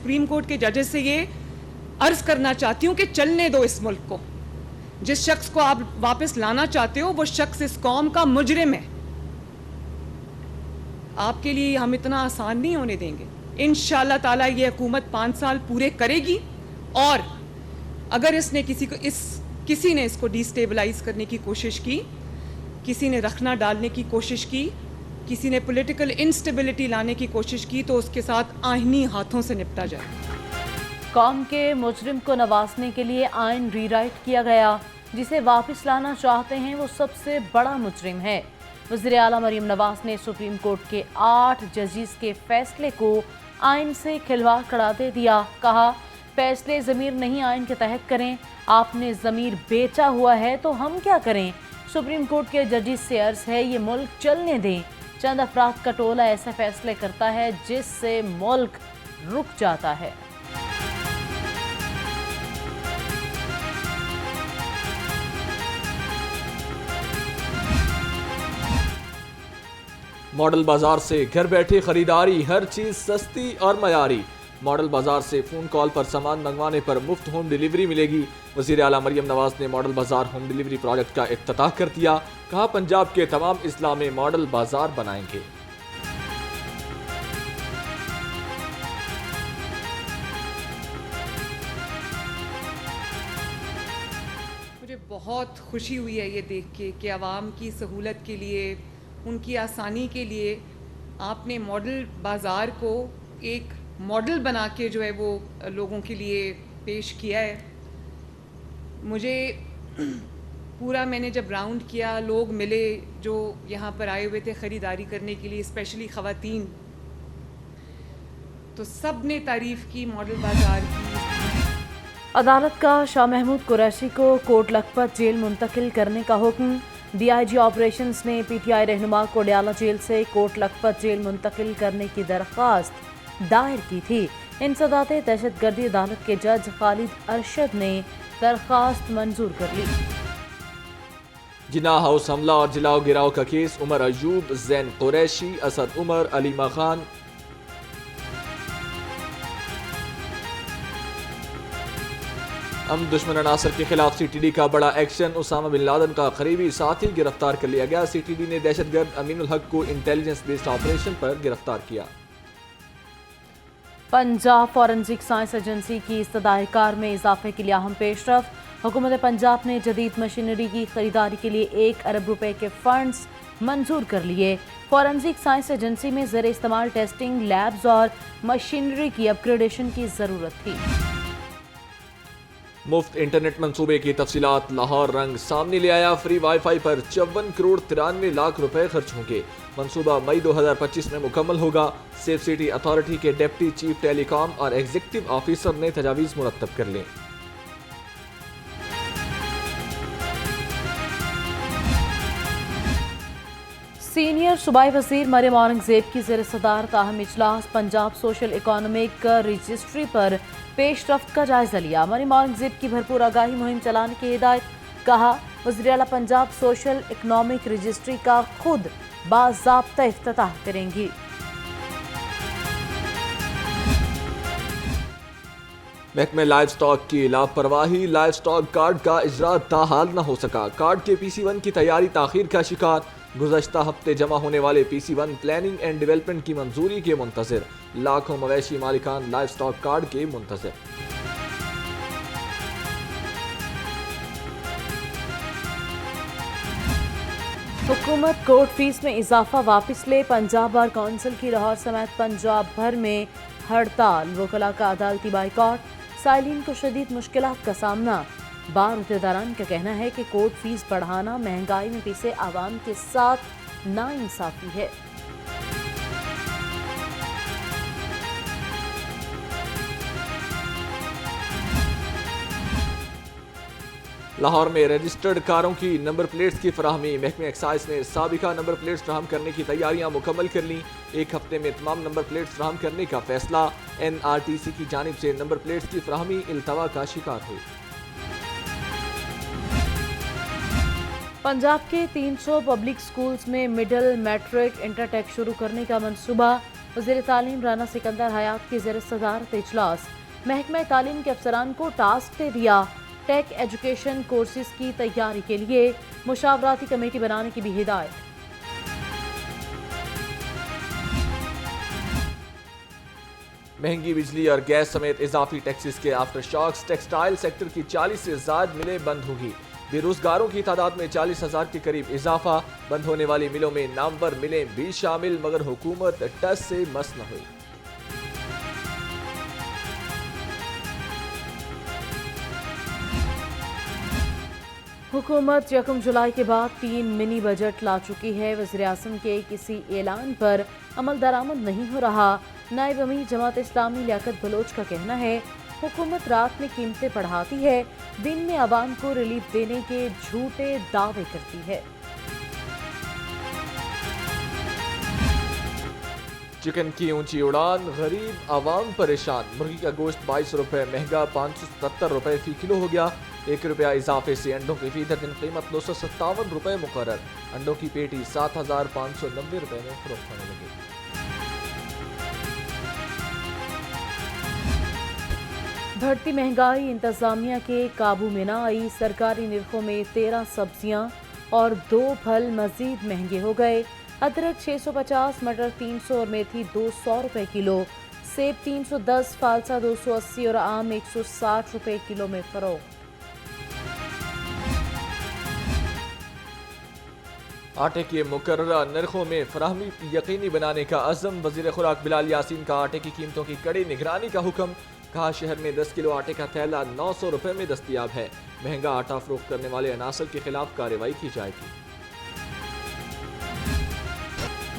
Supreme court کے ججز سے یہ عرض کرنا چاہتی ہوں کہ چلنے دو اس ملک کو. جس شخص کو آپ واپس لانا چاہتے ہو وہ شخص اس قوم کا مجرم ہے. آپ کے لیے ہم اتنا آسان نہیں ہونے دیں گے. انشاءاللہ تعالیٰ یہ حکومت 5 سال پورے کرے گی, اور اگر اس نے کسی نے اس کو ڈی سٹیبلائز کرنے کی کوشش کی, کسی نے رکھنا ڈالنے کی کوشش کی, کسی نے پولیٹیکل انسٹیبلٹی لانے کی کوشش کی, تو اس کے ساتھ آئینی ہاتھوں سے نپٹا جائے. قوم کے مجرم کو نوازنے کے لیے آئین ری رائٹ کیا گیا. جسے واپس لانا چاہتے ہیں وہ سب سے بڑا مجرم ہے. وزیر اعلیٰ مریم نواز نے سپریم کورٹ کے 8 ججز کے فیصلے کو آئین سے کھلواڑ قرار دے دیا. کہا, فیصلے ضمیر نہیں آئین کے تحت کریں. آپ نے ضمیر بیچا ہوا ہے تو ہم کیا کریں. سپریم کورٹ کے ججز سے عرض ہے یہ ملک چلنے دیں. چند افراد کا ٹولہ ایسے فیصلے کرتا ہے جس سے ملک رک جاتا ہے. ماڈل بازار سے گھر بیٹھے خریداری, ہر چیز سستی اور معیاری. ماڈل بازار سے فون کال پر سامان منگوانے پر مفت ہوم ڈیلیوری ملے گی. وزیر اعلیٰ مریم نواز نے ماڈل بازار ہوم ڈیلیوری پروجیکٹ کا افتتاح کر دیا. کہا, پنجاب کے تمام اضلاع میں ماڈل بازار بنائیں گے. مجھے بہت خوشی ہوئی ہے یہ دیکھ کے کہ عوام کی سہولت کے لیے, ان کی آسانی کے لیے آپ نے ماڈل بازار کو ایک ماڈل بنا کے جو ہے وہ لوگوں کے لیے پیش کیا ہے. مجھے پورا, میں نے جب راؤنڈ کیا, لوگ ملے جو یہاں پر آئے ہوئے تھے خریداری کرنے کے لیے, اسپیشلی خواتین, تو سب نے تعریف کی ماڈل بازار کی. عدالت کا شاہ محمود قریشی کو کوٹ لکھپت جیل منتقل کرنے کا حکم. ڈی آئی جی آپریشنز نے پی ٹی آئی رہنما کو ڈیالہ جیل سے کوٹ لکھپت جیل منتقل کرنے کی درخواست دائر کی تھی. انسداد دہشت گردی عدالت کے جج خالد ارشد نے درخواست منظور کر لی. جناح ہاؤس حملہ اور جلاؤ گراؤ کا کیس, عمر ایوب, زین قریشی, اسد عمر, علیمہ خان. دشمن عناصر کے خلاف سی ٹی ڈی کا بڑا ایکشن, اسامہ بن لادن کا قریبی ساتھی گرفتار کر لیا گیا. سی ٹی ڈی نے دہشت گرد امین الحق کو انٹیلیجنس بیسڈ آپریشن پر گرفتار کیا. پنجاب فورنزک سائنس ایجنسی کی استدعائے کار میں اضافے کے لیے اہم پیش رفت. حکومت پنجاب نے جدید مشینری کی خریداری کے لیے 1 ارب روپے کے فنڈز منظور کر لیے. فورنزک سائنس ایجنسی میں زیر استعمال ٹیسٹنگ لیبز اور مشینری کی اپ گریڈیشن کی ضرورت تھی. مفت انٹرنیٹ منصوبے کی تفصیلات, لاہور رنگ سامنے لے آیا. فری وائی فائی پر 54 کروڑ 93 لاکھ روپے خرچ ہوں گے. منصوبہ مئی 2025 میں مکمل ہوگا. سیف سٹی اتھارٹی کے ڈپٹی چیف ٹیلی کام اور ایگزیکٹو آفیسر نے تجاویز مرتب کر لیں. سینئر صوبائی وزیر مریم اورنگزیب کی زیر صدارت اہم اجلاس. پنجاب سوشل اکنامک رجسٹری پر پیش رفت کا جائزہ لیا. مریم اورنگزیب کی بھرپور آگاہی مہم چلانے کی ہدایت. کہا, وزیر اعلیٰ پنجاب سوشل اکنامک رجسٹری کا خود باضابطہ افتتاح کریں گی. محکمہ لائف سٹاک کی لاپرواہی, لائف سٹاک کارڈ کا اجرا تاحال نہ ہو سکا. کارڈ کے پی سی 1 کی تیاری تاخیر کا شکار. گزشتہ ہفتے جمع ہونے والے پی سی 1 پلاننگ اینڈ ڈیولپمنٹ کی منظوری کے منتظر. لاکھوں مویشی مالکان لائف سٹاک کارڈ کے منتظر. حکومت کورٹ فیس میں اضافہ واپس لے. پنجاب بار کونسل کی لاہور سمیت پنجاب بھر میں ہڑتال. وکلاء کا عدالتی بائیکاٹ. سائلین کو شدید مشکلات کا سامنا. بار عہدیداران کا کہنا ہے کہ کورٹ فیس بڑھانا مہنگائی میں پیسے عوام کے ساتھ ناانصافی ہے. لاہور میں رجسٹرڈ کاروں کی نمبر پلیٹس کی فراہمی. محکمہ ایکسائز نے سابقہ نمبر پلیٹس فراہم کرنے کی تیاریاں مکمل کر لیں. 1 ہفتے میں تمام نمبر پلیٹس فراہم کرنے کا فیصلہ. این آر ٹی سی کی جانب سے نمبر پلیٹس کی فراہمی التوا کا شکار ہوئی. پنجاب کے 300 پبلک سکولز میں مڈل میٹرک انٹر ٹیک شروع کرنے کا منصوبہ. وزیر تعلیم رانا سکندر حیات کی زیر صدارت اجلاس، محکمہ تعلیم کے افسران کو ٹاسک دے دیا، ٹیک ایجوکیشن کورسز کی تیاری کے لیے مشاورتی کمیٹی بنانے کی بھی ہدایت۔ مہنگی بجلی اور گیس سمیت اضافی ٹیکسز کے آفٹر شاکس، ٹیکسٹائل سیکٹر کی 40 سے زائد ملیں بند ہوگی، بے روزگاروں کی تعداد میں 40,000 کے قریب اضافہ، بند ہونے والی ملوں میں نامور ملیں بھی شامل، مگر حکومت ٹس سے مس نہ ہوئی۔ حکومت 1 جولائی کے بعد 3 منی بجٹ لا چکی ہے، وزیراعظم کے کسی اعلان پر عمل درآمد نہیں ہو رہا۔ نائب امیر جماعت اسلامی لیاقت بلوچ کا کہنا ہے، حکومت رات میں قیمتیں بڑھاتی ہے، دن میں عوام کو ریلیف دینے کے جھوٹے دعوے کرتی ہے۔ چکن کی اونچی اڑان، غریب عوام پریشان، مرغی کا گوشت 22 روپے مہنگا، 577 روپے فی کلو ہو گیا، 1 روپیہ اضافے سے انڈوں کی فی درجن قیمت 257 روپے مقرر، انڈوں کی پیٹی 7,590 روپے میں فروخت ہونے لگی۔ بڑھتی مہنگائی انتظامیہ کے قابو میں نہ آئی، سرکاری نرخوں میں 13 سبزیاں اور 2 پھل مزید مہنگے ہو گئے، ادرک 650، مٹر 300 اور میتھی 200 روپے کلو، سیب 310، فالسا 280 اور آم 160 روپے کلو میں فروخت۔ آٹے کے مقررہ نرخوں میں فراہمی یقینی بنانے کا عزم، وزیر خوراک بلال یاسین کا آٹے کی قیمتوں کی کڑی نگرانی کا حکم، کہا شہر میں 10 کلو آٹے کا تھیلہ 900 روپے میں دستیاب ہے، مہنگا آٹا فروخت کرنے والے عناصر کے خلاف کارروائی کی جائے گی۔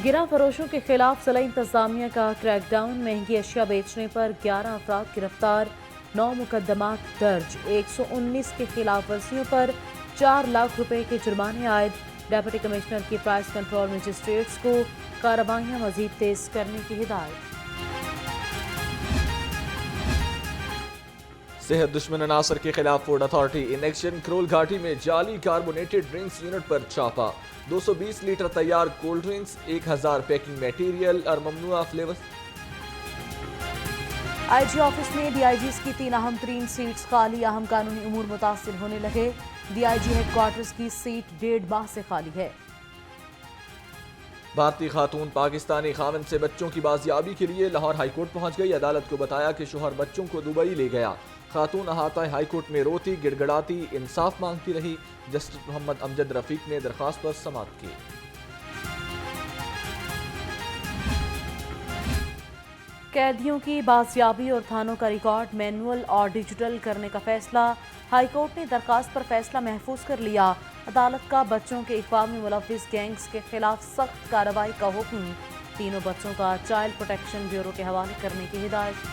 گراں فروشوں کے خلاف ضلع انتظامیہ کا کریک ڈاؤن، مہنگی اشیاء بیچنے پر 11 افراد گرفتار، 9 مقدمات درج، 119 کے خلاف ورزیوں پر 4 لاکھ روپے کے جرمانے عائد، ڈپٹی کمشنر کی پرائس کنٹرول مجسٹریٹس کو کارروائیاں مزید تیز کرنے کی ہدایت۔ صحت دشمن عناصر کے خلاف food authority in action, Karol Ghati میں جعلی کاربونیٹڈ ڈرنکس یونٹ پر چھاپا، 220 لیٹر تیار کولڈ ڈرنکس، 1000 پیکنگ میٹیریل اور ممنوعہ فلیورز۔ آئی جی آفس میں ڈی آئی جیز کی 3 اہم ترین سیٹس خالی، اہم قانونی امور متاثر ہونے لگے، D I G headquarters کی سیٹ 1.5 ماہ سے خالی ہے۔ بھارتی خاتون پاکستانی خاوند سے بچوں کی بازیابی کے لیے لاہور ہائی کورٹ پہنچ گئی، عدالت کو بتایا کہ شوہر بچوں کو دبئی لے گیا، خاتون احاطہ ہائی کورٹ میں روتی گڑ گڑاتی انصاف مانگتی رہی، جسٹس محمد امجد رفیق نے درخواست پر سماعت کی۔ قیدیوں کی بازیابی اور تھانوں کا ریکارڈ مینول اور ڈیجیٹل کرنے کا فیصلہ، ہائی کورٹ نے درخواست پر فیصلہ محفوظ کر لیا، عدالت کا بچوں کے اقوام میں ملوث گینگز کے خلاف سخت کارروائی کا حکم، تینوں بچوں کا چائلڈ پروٹیکشن بیورو کے حوالے کرنے کی ہدایت۔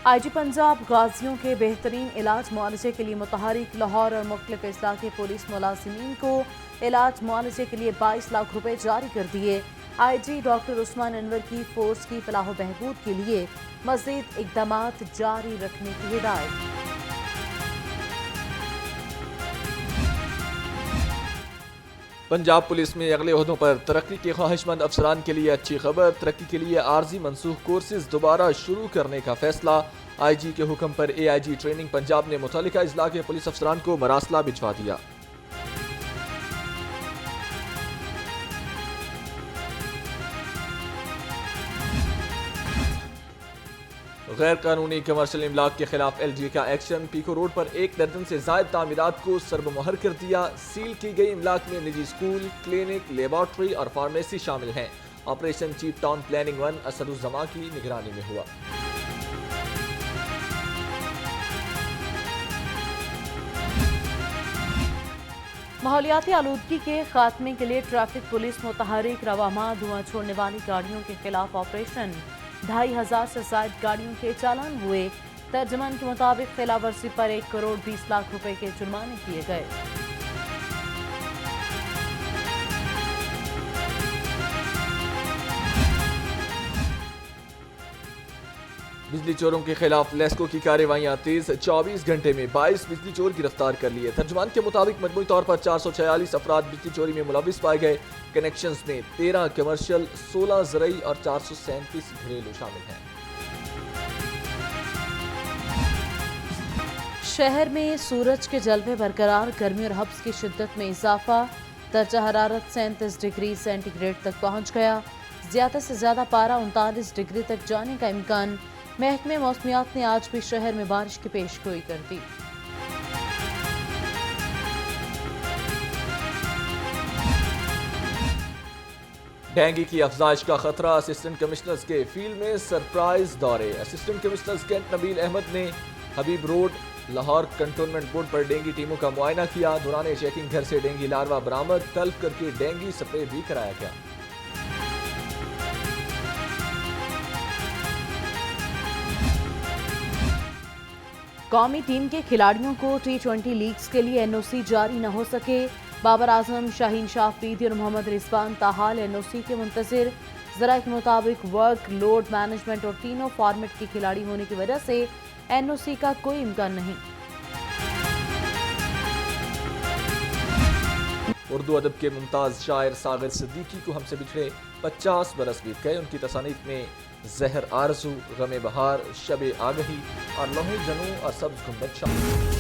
آئی جی پنجاب غازیوں کے بہترین علاج معالجے کے لیے متحرک، لاہور اور مختلف اضلاع کے پولیس ملازمین کو علاج معالجے کے لیے 22 لاکھ روپے جاری کر دیے، آئی جی ڈاکٹر عثمان انور کی فورس کی فلاح و بہبود کے لیے مزید اقدامات جاری رکھنے کی ہدایت۔ پنجاب پولیس میں اگلے عہدوں پر ترقی کے خواہش مند افسران کے لیے اچھی خبر، ترقی کے لیے عارضی منسوخ کورسز دوبارہ شروع کرنے کا فیصلہ، آئی جی کے حکم پر اے آئی جی ٹریننگ پنجاب نے متعلقہ اضلاع کے پولیس افسران کو مراسلہ بھجوا دیا۔ غیر قانونی کمرشل املاک کے خلاف ایل جی کا ایکشن، پیکو روڈ پر 1 درجن سے زائد تعمیرات کو سرب مہر کر دیا، سیل کی گئی املاک میں نجی اسکول، کلینک، لیبارٹری اور فارمیسی شامل ہیں، operation chief town planning 1 Asad Uzzaman کی نگرانی میں ہوا۔ ماحولیاتی آلودگی کے خاتمے کے لیے ٹریفک پولیس متحرک، رواں ماہ دھواں چھوڑنے والی گاڑیوں کے خلاف آپریشن، 2500 سے زائد گاڑیوں کے چالان ہوئے، ترجمان کے مطابق خلاف ورزی پر 1 کروڑ 20 لاکھ روپے کے جرمانے کیے گئے۔ بجلی چوروں کے خلاف لیسکو کی کارروائیاں تیز، 24 گھنٹے میں 22 بجلی چور گرفتار کر لیے۔ ترجمان کے مطابق مجموعی طور پر 446 افراد بجلی چوری میں ملوث پائے گئے۔ کنیکشنز میں 13 کمرشل، 16 زرعی اور 437 گھریلو شامل ہیں۔ شہر میں سورج کے جلوے برقرار، گرمی اور ہبس کی شدت میں اضافہ، درجہ حرارت 37 ڈگری سینٹی گریڈ تک پہنچ گیا۔ زیادہ سے زیادہ پارہ 39 ڈگری تک جانے کا امکان۔ محکمہ موسمیات نے آج بھی شہر میں بارش کی پیش گوئی کر دی۔ ڈینگی کی افزائش کا خطرہ، اسسٹنٹ کمشنرز کے فیلڈ میں سرپرائز دورے۔ اسسٹنٹ کمشنرز کینٹ نبیل احمد نے حبیب روڈ، لاہور کنٹونمنٹ بورڈ پر ڈینگی ٹیموں کا معائنہ کیا۔ دوران چیکنگ گھر سے ڈینگی لاروا برآمد، طلب کر کے ڈینگی سپرے بھی کرایا گیا۔ قومی ٹیم کے کھلاڑیوں کو T20 لیگز کے لیے NOC جاری نہ ہو سکے۔ بابر اعظم، شاہین شاہ افریدی اور محمد رضوان تاحال NOC کے منتظر۔ ذرائع کے مطابق ورک لوڈ مینجمنٹ اور تینوں فارمیٹ کے کھلاڑی ہونے کی وجہ سے NOC کا کوئی امکان نہیں۔ اردو ادب کے ممتاز شاعر ساغر صدیقی کو ہم سے بچھڑے 50 برس بیت گئے۔ ان کی تصانیف میں زہر آرزو، غم بہار، شب آگہی اور لوح جنوں اور سبز گنبد شامل ہیں۔